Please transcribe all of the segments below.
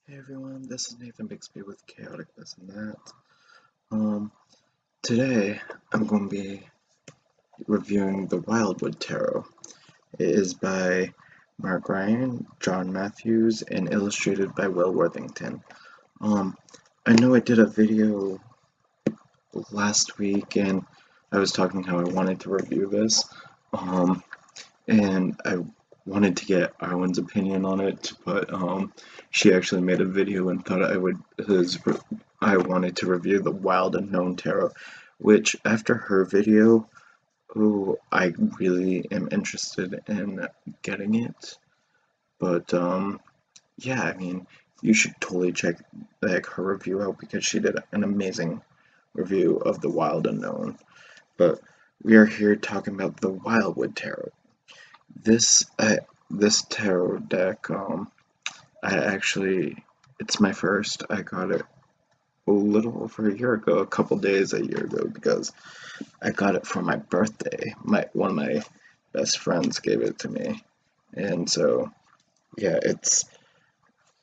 Hey everyone, this is Nathan Bixby with Chaotic This and That. Today I'm going to be reviewing the Wildwood Tarot. It is by Mark Ryan, John Matthews, and illustrated by Will Worthington. I know I did a video last week and I was talking how I wanted to review this, and I wanted to get Arwen's opinion on it, but she actually made a video and thought I wanted to review the Wild Unknown Tarot, which after her video, I really am interested in getting it. But yeah, I mean, you should totally check her review out because she did an amazing review of the Wild Unknown. But we are here talking about the Wildwood Tarot. This tarot deck, it's my first. I got it a little over a year ago, a year ago, because I got it for my birthday. One of my best friends gave it to me, and so yeah,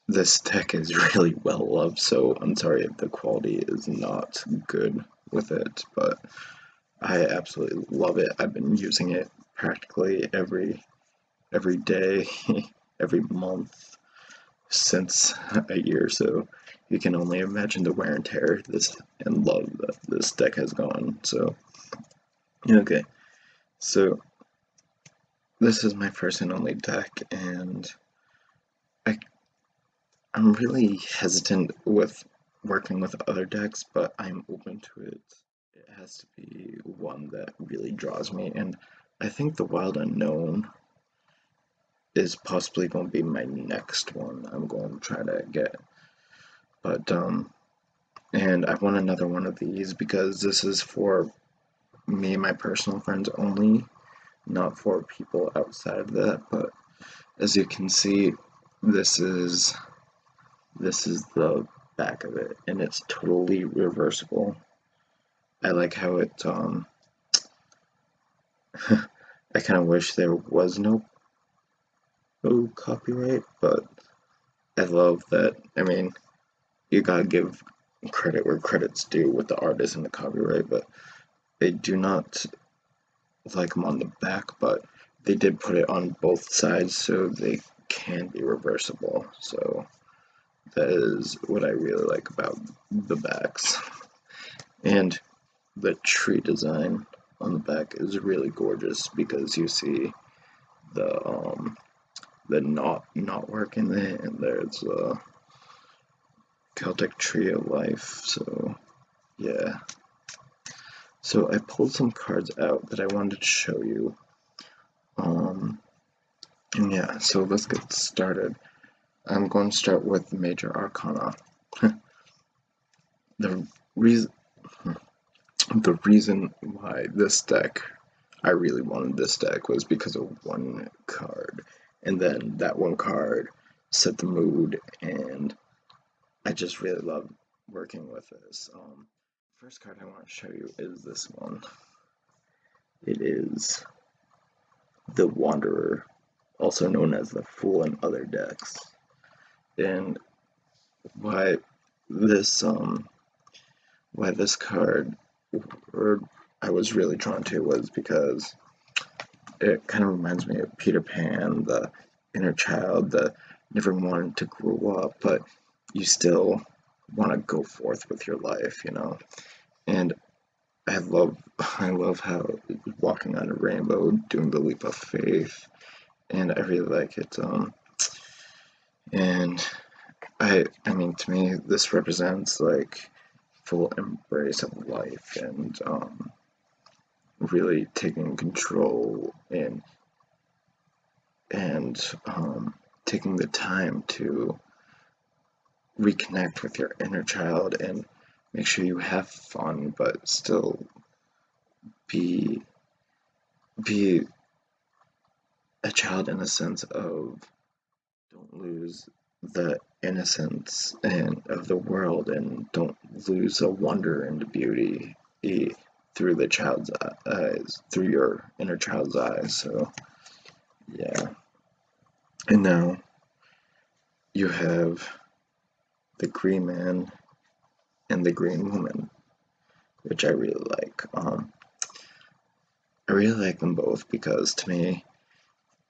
this deck is really well loved. So I'm sorry if the quality is not good with it, but I absolutely love it. I've been using it practically every day, every month since a year, so you can only imagine the wear and tear and love that this deck has gone. So, okay, so this is my first and only deck, and I'm really hesitant with working with other decks, but I'm open to it. It has to be one that really draws me, and I think the Wild Unknown is possibly going to be my next one I'm going to try to get. But and I want another one of these because this is for me and my personal friends only, not for people outside of that. But as you can see, this is the back of it, and it's totally reversible. I like how it I kind of wish there was no copyright, but I love that. I mean, you gotta give credit where credit's due with the artist and the copyright, but they do not like them on the back, but they did put it on both sides so they can be reversible. So that is what I really like about the backs. And the tree design on the back is really gorgeous because you see the knotwork in it, and there's a Celtic tree of life. So yeah. So I pulled some cards out that I wanted to show you. And yeah, so let's get started. I'm going to start with Major Arcana. the reason the reason why I really wanted this deck was because of one card, and then that one card set the mood, and I just really love working with this. First card I want to show you is this one. It is the Wanderer, also known as the Fool in other decks. And why this card I was really drawn to was because it kind of reminds me of Peter Pan, the inner child that never wanted to grow up, but you still want to go forth with your life, you know. And I love how walking on a rainbow, doing the leap of faith, and I really like it. And I mean, to me, this represents like full embrace of life and really taking control and taking the time to reconnect with your inner child and make sure you have fun, but still be a child in the sense of don't lose the innocence and of the world, and don't lose the wonder and the beauty through the child's eyes, through your inner child's eyes. So yeah. And now you have the green man and the green woman, which I really like. I really like them both because to me,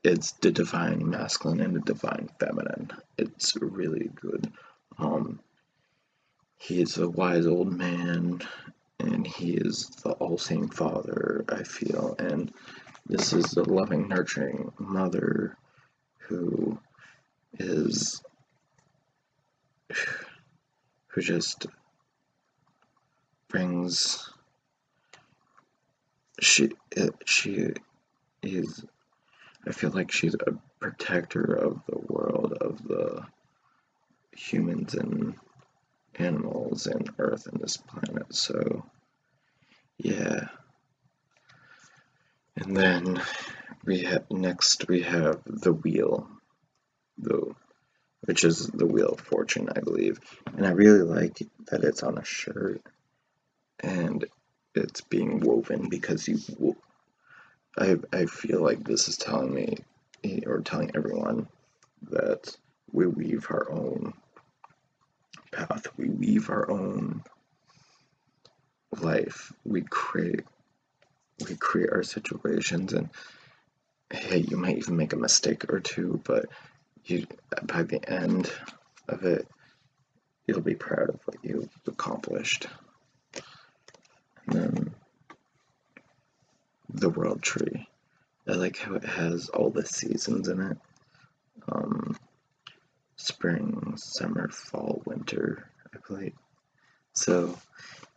it's the divine masculine and the divine feminine. It's really good. He is a wise old man, and he is the all-seeing father, I feel, and this is the loving, nurturing mother who is who just brings she is I feel like she's a protector of the world, of the humans and animals and earth and this planet. So yeah. And then we have the wheel, which is the Wheel of Fortune, I believe. And I really like that it's on a shirt and it's being woven because I feel like this is telling me, or telling everyone, that we weave our own path, we weave our own life, we create our situations, and hey, you might even make a mistake or two, but by the end of it, you'll be proud of what you've accomplished. And then the World Tree. I like how it has all the seasons in it. Spring, summer, fall, winter, I believe. So,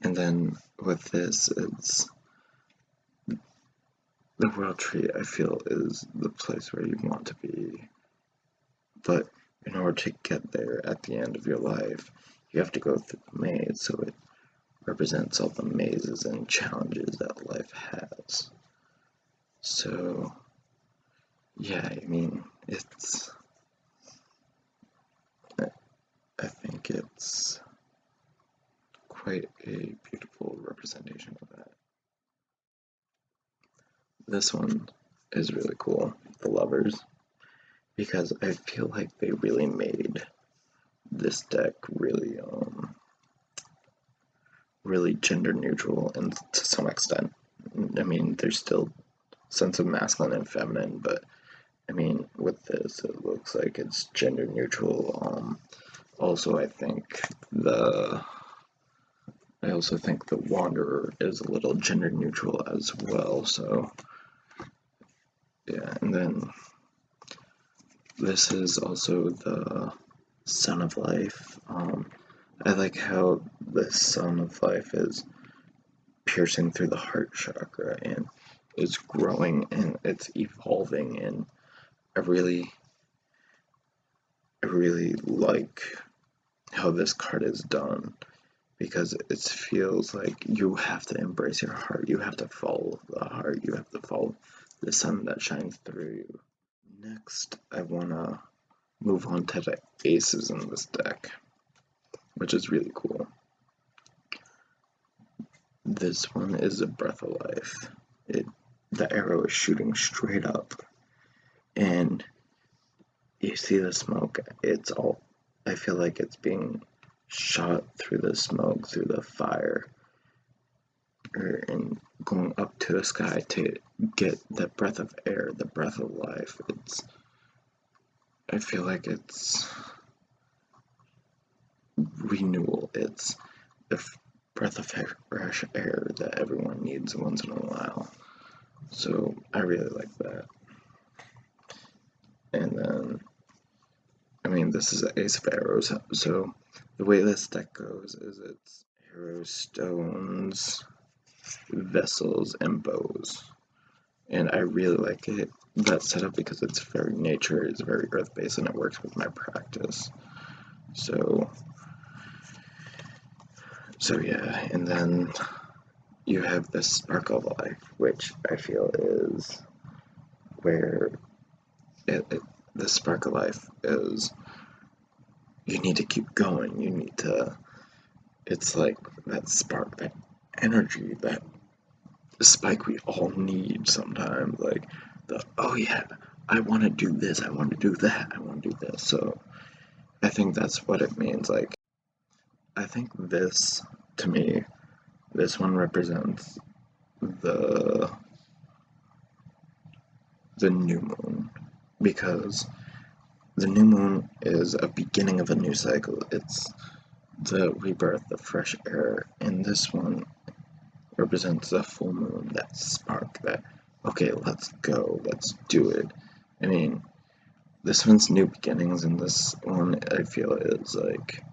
and then with this, it's the World Tree, I feel, is the place where you want to be. But in order to get there at the end of your life, you have to go through the maze, so it represents all the mazes and challenges that life has. So, yeah, I mean, I think it's quite a beautiful representation of that. This one is really cool, the Lovers, because I feel like they really made this deck really gender neutral, and to some extent. I mean, there's still sense of masculine and feminine, but I mean, with this, it looks like it's gender neutral. Also, I also think the Wanderer is a little gender neutral as well. So yeah, and then this is also the Sun of Life. I like how the Sun of Life is piercing through the heart chakra and it's growing and it's evolving, and I really like how this card is done, because it feels like you have to embrace your heart, you have to follow the heart, you have to follow the sun that shines through you. Next, I want to move on to the aces in this deck, which is really cool. This one is a Breath of Life. The arrow is shooting straight up, and you see the smoke. I feel like it's being shot through the smoke, through the fire, and going up to the sky to get that breath of air, the breath of life. I feel like it's renewal. It's the breath of fresh air that everyone needs once in a while. So I really like that. And then, I mean, this is an Ace of Arrows, so the way this deck goes is it's arrows, stones, vessels, and bows. And I really like that setup because it's very nature, it's very earth-based, and it works with my practice. So yeah, and then you have the Spark of Life, which I feel is where the Spark of Life is, you need to keep going, it's like that spark, that energy, that spike we all need sometimes, like oh yeah, I want to do this, I want to do that, I want to do this. So I think that's what it means, like I think this, to me, this one represents the new moon, because the new moon is a beginning of a new cycle. It's the rebirth, the fresh air, and this one represents the full moon, that spark, that, okay, let's go, let's do it. I mean, this one's new beginnings, and this one, I feel, is like,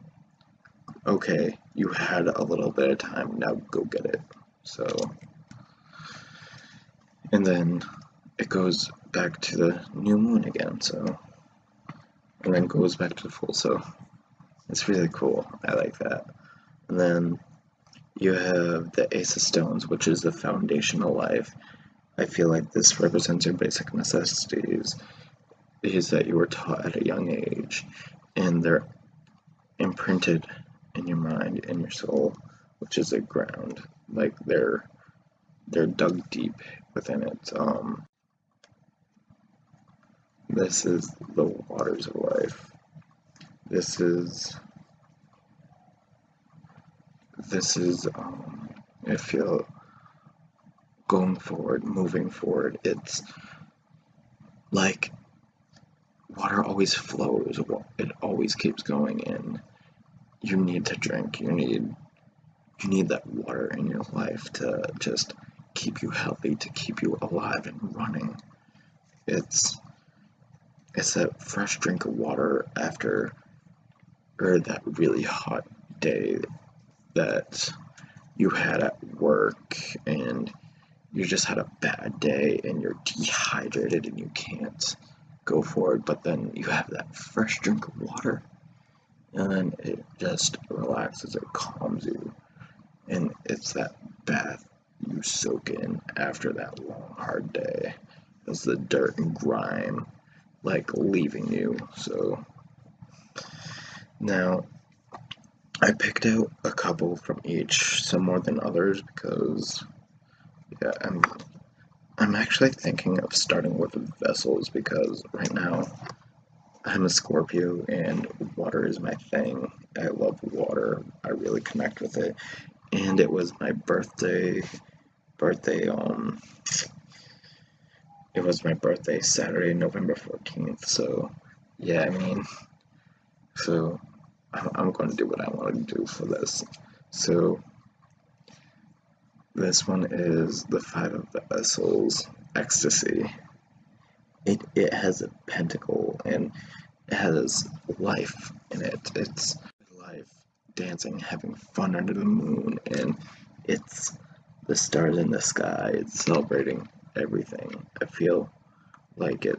okay, you had a little bit of time, now go get it. So, and then it goes back to the new moon again, so, and then goes back to the full, so it's really cool. I like that. And then you have the Ace of Stones, which is the foundational life. I feel like this represents your basic necessities, is that you were taught at a young age, and they're imprinted in your mind, in your soul, which is a ground. Like they're dug deep within it. This is the waters of life. This is I feel, going forward, moving forward. It's like water always flows, it always keeps going in. You need to drink, you need that water in your life to just keep you healthy, to keep you alive and running. It's that fresh drink of water after, or that really hot day that you had at work, and you just had a bad day and you're dehydrated and you can't go forward, but then you have that fresh drink of water, and then it just relaxes, it calms you, and it's that bath you soak in after that long hard day. It's the dirt and grime like leaving you. So now I picked out a couple from each, some more than others, because yeah, I'm actually thinking of starting with vessels, because right now I'm a Scorpio and water is my thing. I love water. I really connect with it. And it was my birthday it was my birthday Saturday, November 14th. So yeah, I mean, so I'm going to do what I want to do for this. So this one is the Five of Vessels, Ecstasy. It has a pentacle, and it has life in it. It's life, dancing, having fun under the moon, and it's the stars in the sky. It's celebrating everything. I feel like you're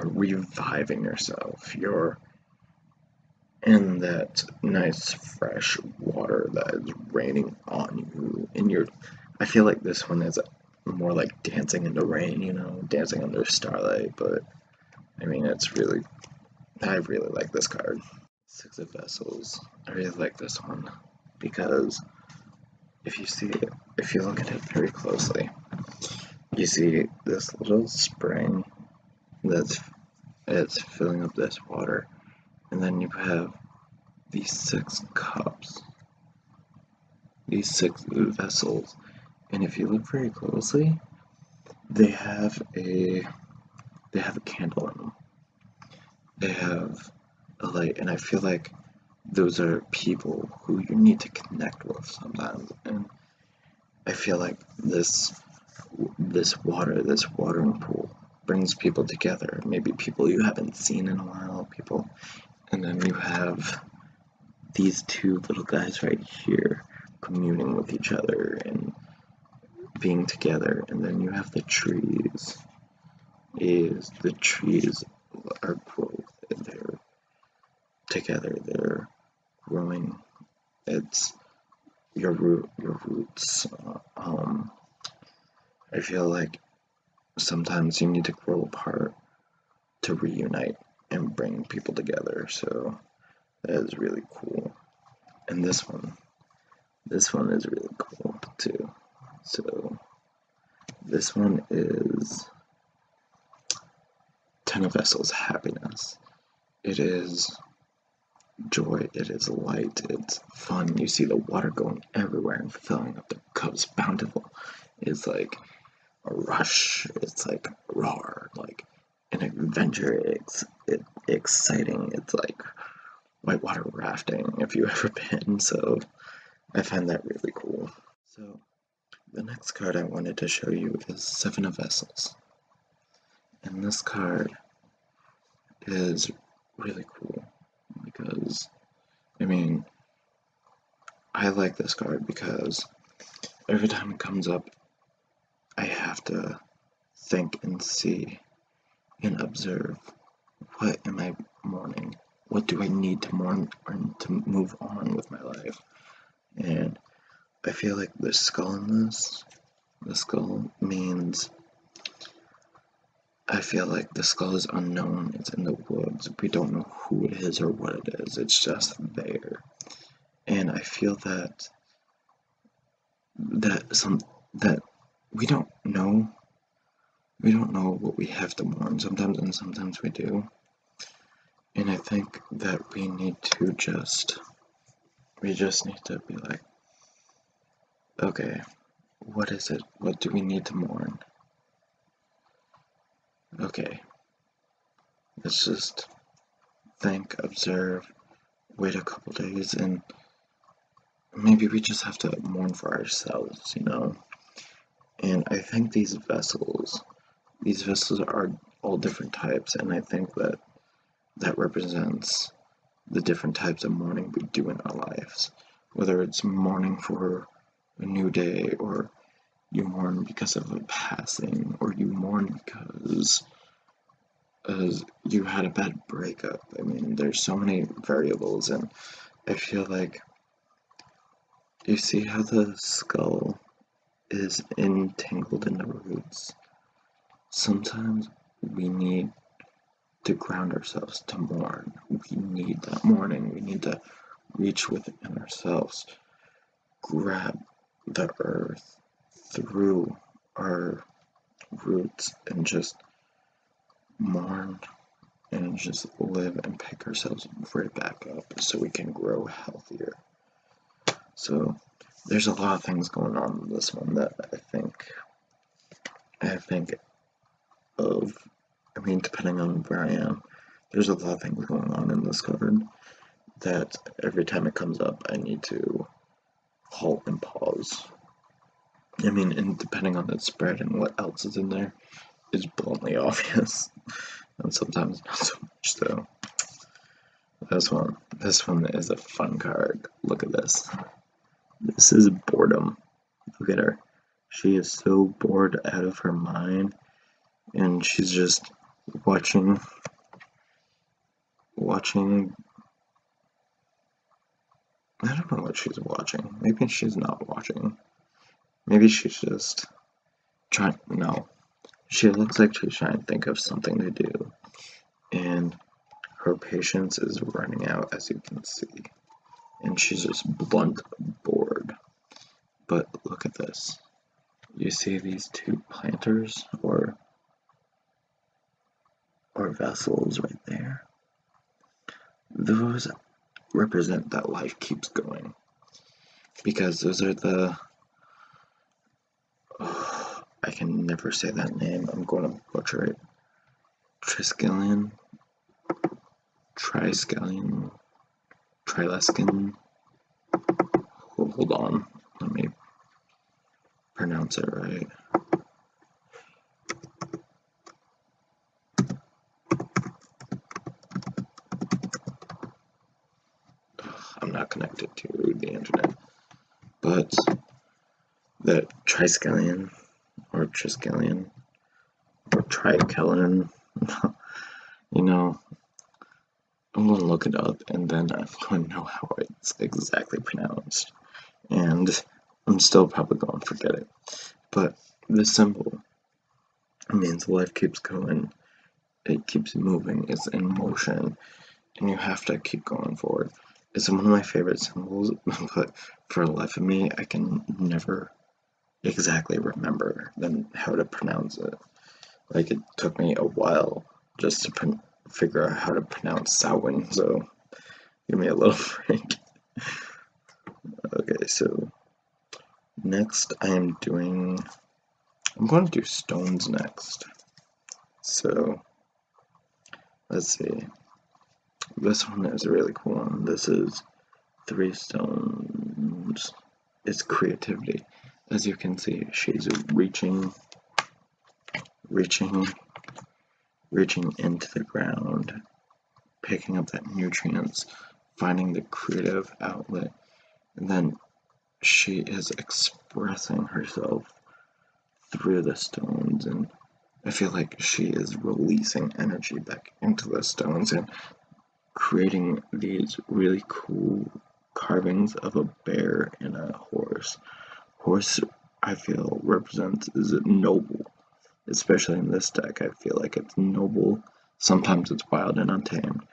reviving yourself. You're in that nice fresh water that is raining on you, and I feel like this one is more like dancing in the rain, dancing under starlight. But I mean, I really like this card. Six of Vessels. I really like this one because if you look at it very closely, you see this little spring it's filling up this water, and then you have these 6 cups, these 6 vessels, and if you look very closely, they have a candle in them. They have a light, and I feel like those are people who you need to connect with sometimes. And I feel like this watering pool brings people together. Maybe people you haven't seen in a while, and then you have these 2 little guys right here communing with each other and being together. And then you have the trees. The trees are growth. They're together. They're growing. It's your roots. I feel like sometimes you need to grow apart to reunite and bring people together. So that is really cool. And this one is really cool too. So this one is 10 of Vessels, Happiness. It is joy, it is light, it's fun. You see the water going everywhere and filling up the cups bountiful. It's like a rush, it's like roar, like an adventure. It's exciting. It's like whitewater rafting if you've ever been. So I find that really cool. So the next card I wanted to show you is Seven of Vessels. And this card is really cool because, I mean, I like this card because every time it comes up, I have to think and see and observe, what am I mourning? What do I need to mourn or to move on with my life? And I feel like the skull in this, the skull means, I feel like the skull is unknown. It's in the woods. We don't know who it is or what it is. It's just there. And I feel that that we don't know. We don't know what we have to mourn sometimes, and sometimes we do. And I think that we just need to be like, okay, what is it? What do we need to mourn? Okay, let's just think, observe, wait a couple days, and maybe we just have to mourn for ourselves, you know? And I think these vessels are all different types, and I think that represents the different types of mourning we do in our lives. Whether it's mourning for a new day, or you mourn because of a passing, or you mourn because you had a bad breakup. I mean, there's so many variables, and I feel like you see how the skull is entangled in the roots. Sometimes we need to ground ourselves to mourn. We need that mourning. We need to reach within ourselves, grab the earth through our roots, and just mourn and just live and pick ourselves right back up so we can grow healthier. So there's a lot of things going on in this one that I think of. I mean, depending on where I am, there's a lot of things going on in this card that every time it comes up, I need to halt and pause. I mean, and depending on the spread and what else is in there, is bluntly obvious, and sometimes not so much. So this one is a fun card. Look at this. This is boredom. Look at her. She is so bored out of her mind, and she's just watching. I don't know what she's watching. Maybe she's not watching. Maybe she's just trying. No, she looks like she's trying to think of something to do, and her patience is running out, as you can see, and she's just blunt bored. But look at this. You see these two planters or vessels right there? Those represent that life keeps going, because those are the I can never say that name. I'm going to butcher it. Triskelion, Trileskin. Hold on, let me pronounce it right. I'm not connected to the internet, but the Triskelion or Triskelion or Trikelion, you know, I'm going to look it up, and then I'm going to know how it's exactly pronounced, and I'm still probably going to forget it. But the symbol means life keeps going, it keeps moving, it's in motion, and you have to keep going forward. It's one of my favorite symbols, but for the life of me, I can never exactly remember how to pronounce it. Like, it took me a while just to figure out how to pronounce Samhain, so Give me a little break. Okay, so next I'm going to do stones next. So let's see. This one is a really cool one. This is 3 stones. It's creativity. As you can see, she's reaching into the ground, picking up that nutrients, finding the creative outlet, and then she is expressing herself through the stones, and I feel like she is releasing energy back into the stones and creating these really cool carvings of a bear and a horse. Horse, I feel, represents is noble, especially in this deck. I feel like it's noble. Sometimes it's wild and untamed,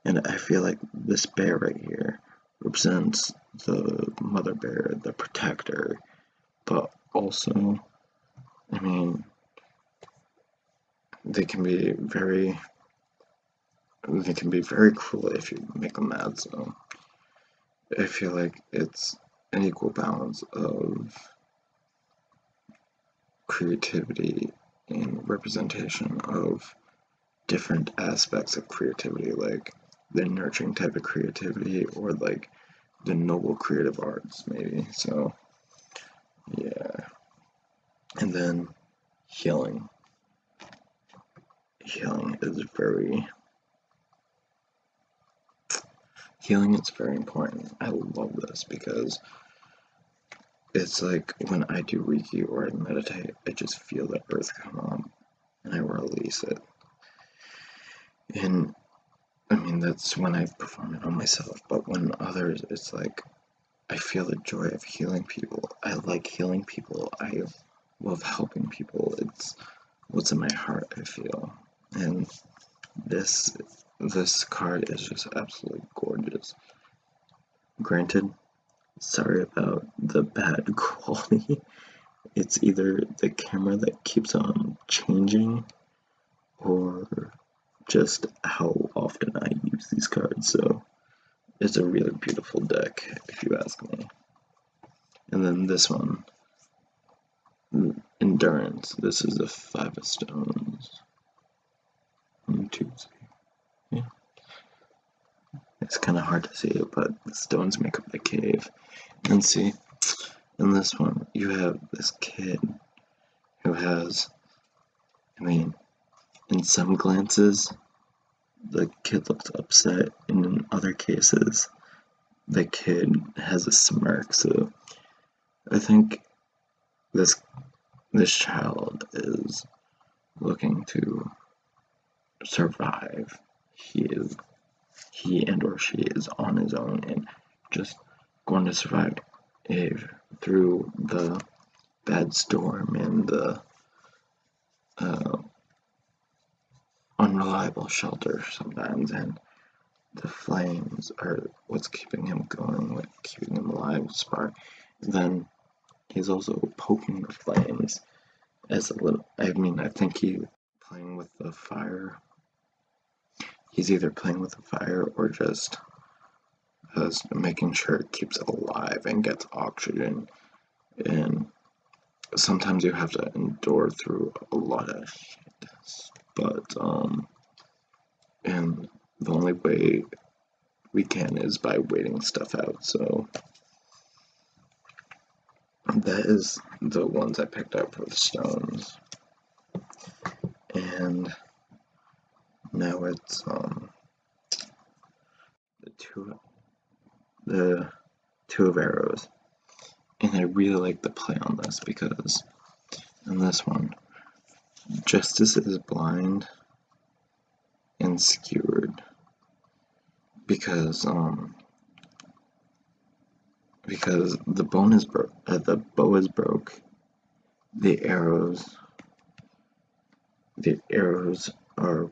and I feel like this bear right here represents the mother bear, the protector, but also, I mean, they can be very cruel if you make them mad. So I feel like it's an equal balance of creativity and representation of different aspects of creativity, like the nurturing type of creativity or like the noble creative arts, maybe. So yeah. And then healing. Healing is very important. I love this because it's like when I do Reiki or I meditate, I just feel the earth come up and I release it. And I mean, that's when I perform it on myself, but when others, it's like I feel the joy of healing people. I like healing people. I love helping people. It's what's in my heart, I feel. And this card is just absolutely gorgeous. Granted, sorry about the bad quality. It's either the camera that keeps on changing or just how often I use these cards. So it's a really beautiful deck, if you ask me. And then this one, Endurance. This is a 5 of stones. 1, 2, 3. Yeah. It's kind of hard to see it, but the stones make up the cave. And see, in this one, you have this kid who has, I mean, in some glances, the kid looks upset, and in other cases, the kid has a smirk. So I think this child is looking to survive. He and or she is on his own and just going to survive through the bad storm and the unreliable shelter sometimes, and the flames are what's keeping him going, what's keeping him alive, spark. Then he's also poking the flames as a little, I think he's playing with the fire. He's either playing with the fire or just making sure it keeps it alive and gets oxygen. And sometimes you have to endure through a lot of shit. But and the only way we can is by waiting stuff out. So that is the ones I picked out for the stones. And now it's the two of arrows. And I really like the play on this because in this one, justice is blind and skewered because the bow is broke. The arrows are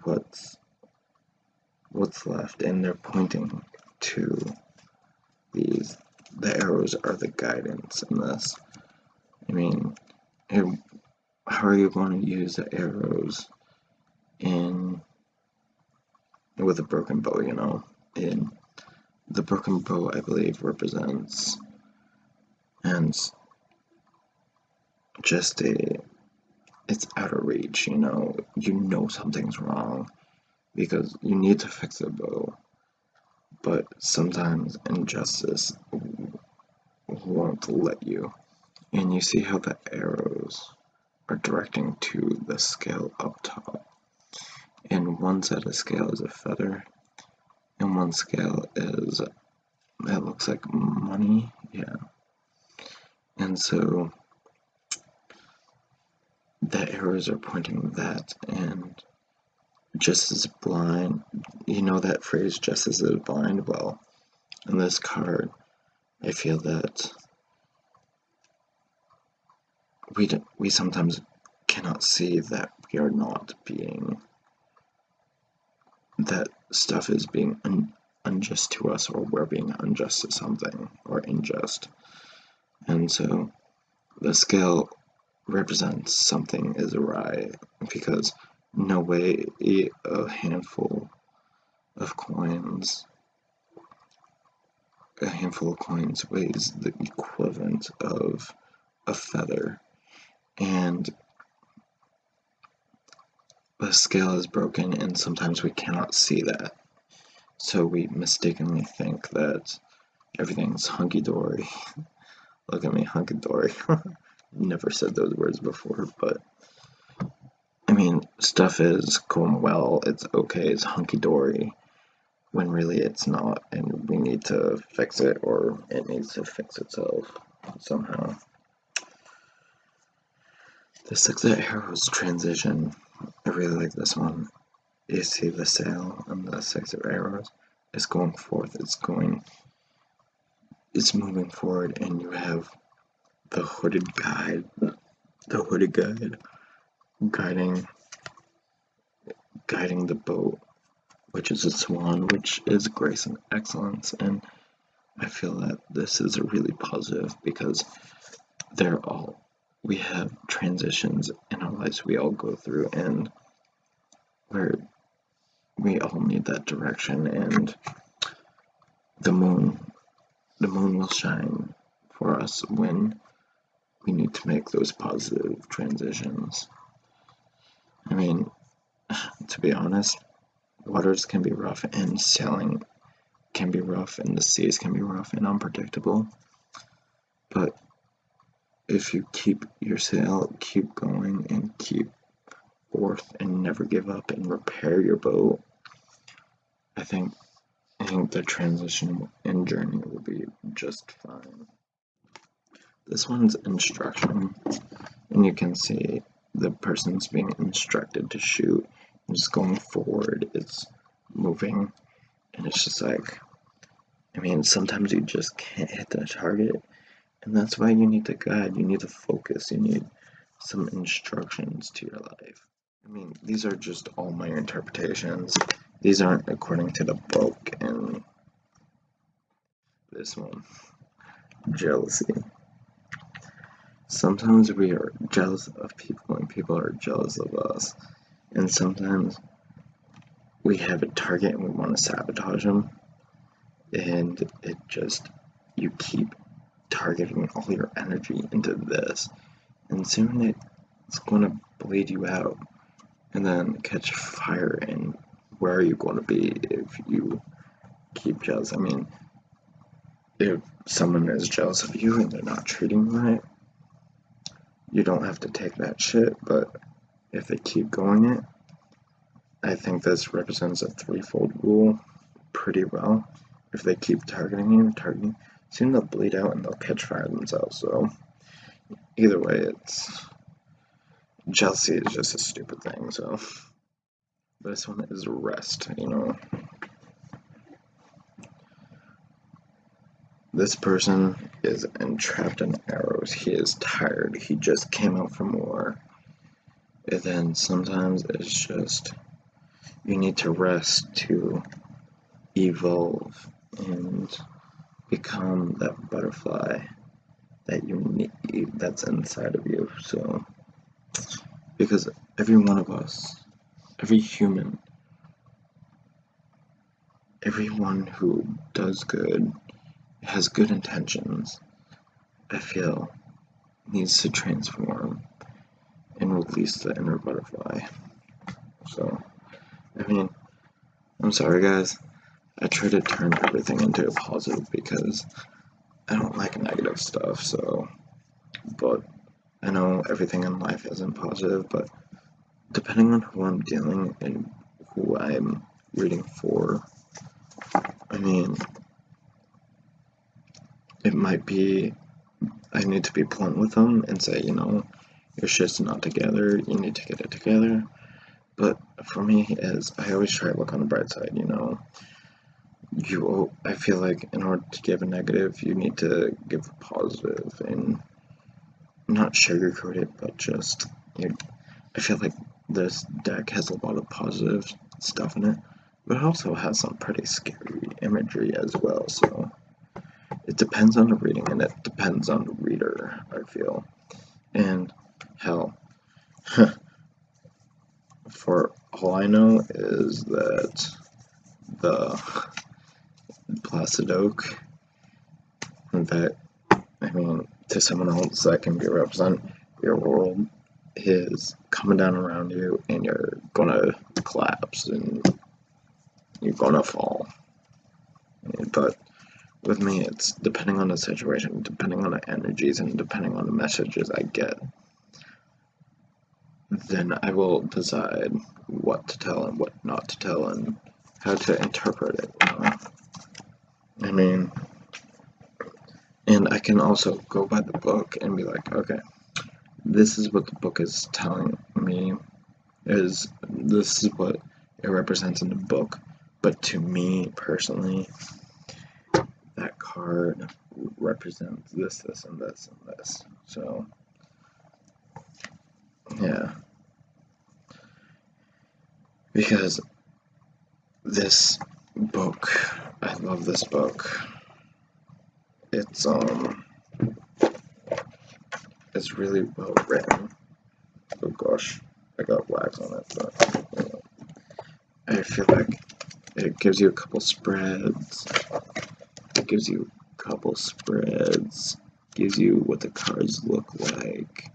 what's left, and they're pointing to these. The arrows are the guidance in this. I mean, how are you going to use the arrows with a broken bow, And the broken bow, I believe, represents and just it's out of reach, you know something's wrong because you need to fix the bow, but sometimes injustice won't let you. And you see how the arrows are directing to the scale up top, and one side of the scale is a feather, and one scale is, it looks like money, yeah. And so the arrows are pointing that, and just as blind, you know that phrase, just as is blind? Well, in this card, I feel that we sometimes cannot see that we are not being, that stuff is being unjust to us, or we're being unjust to something, or unjust. And so the scale represents something is awry, because no way a handful of coins weighs the equivalent of a feather, and the scale is broken, and sometimes we cannot see that, so we mistakenly think that everything's hunky-dory. Look at me, hunky-dory. Never said those words before, but I mean, stuff is going well, it's okay, it's hunky-dory, when really it's not, and we need to fix it, or it needs to fix itself somehow. The Six of Arrows transition, I really like this one. You see the sail and the Six of Arrows is going forth, it's moving forward, and you have the hooded guide guiding the boat, which is a swan, which is grace and excellence. And I feel that this is really positive, because we have transitions in our lives we all go through, and we all need that direction, and the moon will shine for us when we need to make those positive transitions. I mean, to be honest, waters can be rough, and sailing can be rough, and the seas can be rough and unpredictable, but if you keep your sail, keep going, and keep forth, and never give up, and repair your boat, I think the transition and journey will be just fine. This one's instruction, and you can see the person's being instructed to shoot, and just going forward, it's moving, and it's just like, I mean, sometimes you just can't hit the target, and that's why you need to guide, you need to focus, you need some instructions to your life. I mean, these are just all my interpretations. These aren't according to the book. And this one, jealousy. Sometimes we are jealous of people, and people are jealous of us. And sometimes we have a target and we want to sabotage them. And you keep targeting all your energy into this, and soon it's going to bleed you out and then catch fire. And where are you going to be if you keep jealous? I mean, if someone is jealous of you and they're not treating you right, you don't have to take that shit, but if they keep going it, I think this represents a threefold rule pretty well. If they keep targeting you, soon they'll bleed out and they'll catch fire themselves. So either way, jealousy is just a stupid thing. So this one is rest, This person is entrapped in arrows. He is tired. He just came out from war. And then sometimes it's just, you need to rest to evolve and become that butterfly that you need, that's inside of you. So, because every one of us, every human, everyone who does good, has good intentions, I feel, needs to transform and release the inner butterfly. So, I mean, I'm sorry guys, I try to turn everything into a positive because I don't like negative stuff, so, but I know everything in life isn't positive, but depending on who I'm dealing and who I'm reading for, I mean, it might be, I need to be blunt with them and say, you know, your shit's not together, you need to get it together. But for me, is I always try to look on the bright side, you know. I feel like in order to give a negative, you need to give a positive and not sugarcoat it, but just, I feel like this deck has a lot of positive stuff in it, but it also has some pretty scary imagery as well, so it depends on the reading and it depends on the reader, I feel. And hell, for all I know is that the Placid Oak, that, I mean, to someone else that can be represent your world, is coming down around you and you're gonna collapse and you're gonna fall. But with me, it's depending on the situation, depending on the energies, and depending on the messages I get, then I will decide what to tell and what not to tell and how to interpret it, you know? I mean, and I can also go by the book and be like, okay, this is what the book is telling me, this is what it represents in the book, but to me personally, that card represents this, and this, and this. So, yeah. Because this book, I love this book. It's really well written. Oh gosh, I got wax on it, but you know, I feel like it gives you a couple spreads. Gives you what the cards look like,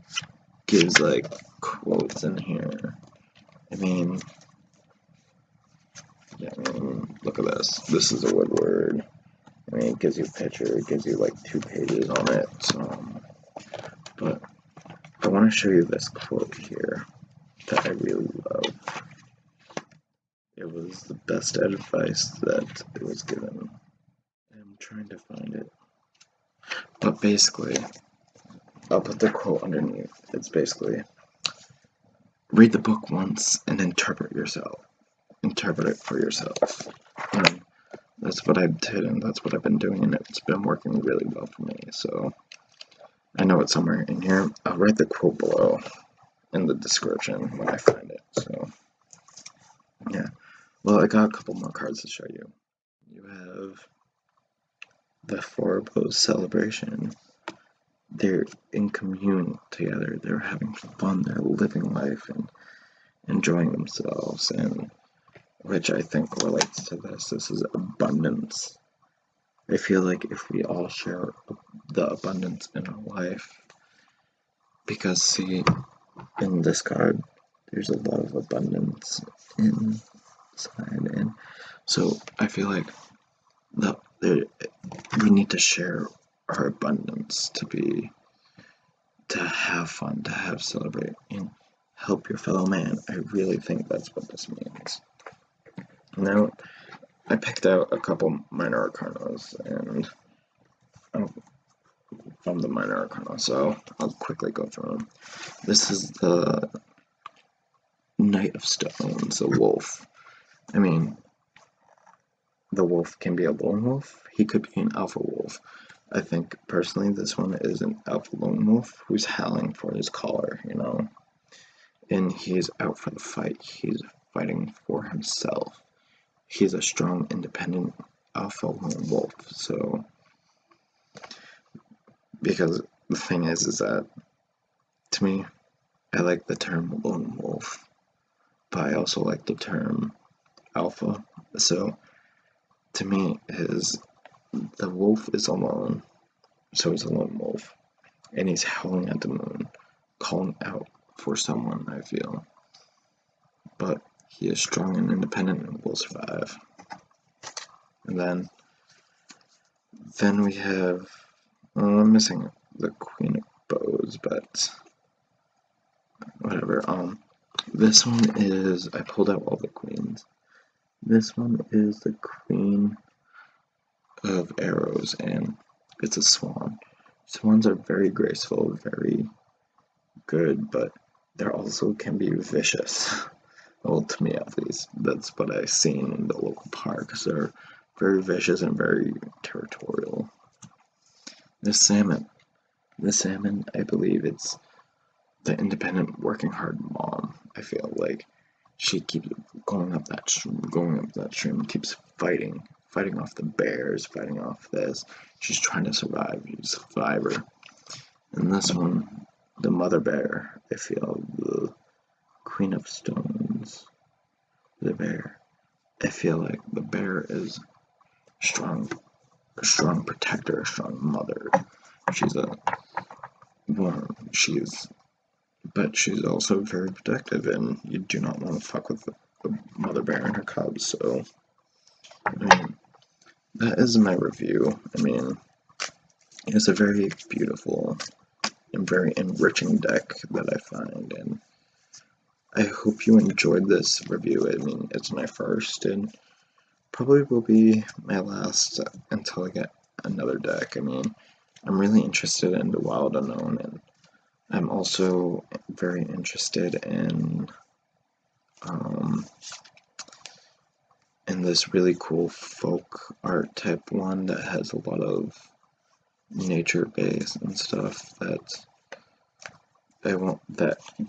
gives like quotes in here. I mean, yeah, I mean, look at this. This is a Woodward. I mean, it gives you a picture, it gives you like 2 pages on it. But I want to show you this quote here that I really love. It was the best advice that it was given. I'm trying to find it. But basically, I'll put the quote underneath. It's basically, read the book once and interpret yourself. Interpret it for yourself. And that's what I did, and that's what I've been doing, and it's been working really well for me. So I know it's somewhere in here. I'll write the quote below in the description when I find it. So yeah. Well, I got a couple more cards to show you. You have the Bordeaux celebration. They're in commune together. They're having fun. They're living life and enjoying themselves, and which I think relates to this. This is abundance. I feel like if we all share the abundance in our life, because see, in this card, there's a lot of abundance inside, and so I feel like we need to share our abundance to have fun, to celebrate, and help your fellow man. I really think that's what this means. Now, I picked out a couple minor arcanas and from the minor arcana, so I'll quickly go through them. This is the Knight of Stones, a wolf. I mean, the wolf can be a lone wolf. He could be an alpha wolf. I think personally this one is an alpha lone wolf who's howling for his collar, you know, and he's out for the fight. He's fighting for himself. He's a strong, independent alpha lone wolf. So, because the thing is that to me, I like the term lone wolf, but I also like the term alpha. So to me is the wolf is alone, so he's a lone wolf, and he's howling at the moon, calling out for someone, I feel. But he is strong and independent and will survive. And then we have, I'm missing the Queen of Bows, but whatever. This one is, I pulled out all the queens. This one is the Queen of Arrows, and it's a swan. Swans are very graceful, very good, but they also can be vicious. Well, to me at least, that's what I've seen in the local parks. They're very vicious and very territorial. This salmon, I believe it's the independent, working hard mom. I feel like she keeps going up that stream, keeps fighting off the bears, fighting off this. She's trying to survive. She's a survivor. And this one, the mother bear, I feel, the Queen of Stones, the bear. I feel like the bear is a strong protector, a strong mother. But she's also very protective, and you do not want to fuck with the mother bear and her cubs. So, I mean, that is my review. I mean, it's a very beautiful and very enriching deck that I find, and I hope you enjoyed this review. I mean, it's my first, and probably will be my last until I get another deck. I mean, I'm really interested in the Wild Unknown, and I'm also very interested in this really cool folk art type one that has a lot of nature base and stuff that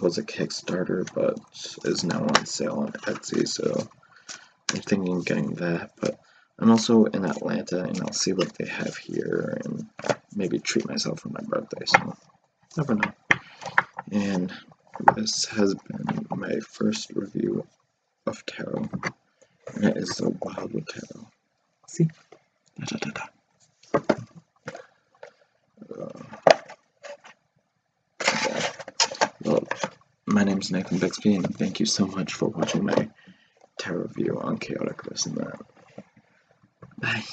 was a Kickstarter but is now on sale on Etsy, so I'm thinking of getting that. But I'm also in Atlanta, and I'll see what they have here and maybe treat myself for my birthday, so never know. And this has been my first review of tarot, and it is the Wildwood Tarot. See? Well, my name is Nathan Bixby, and thank you so much for watching my tarot review on Chaotic This and That. Bye.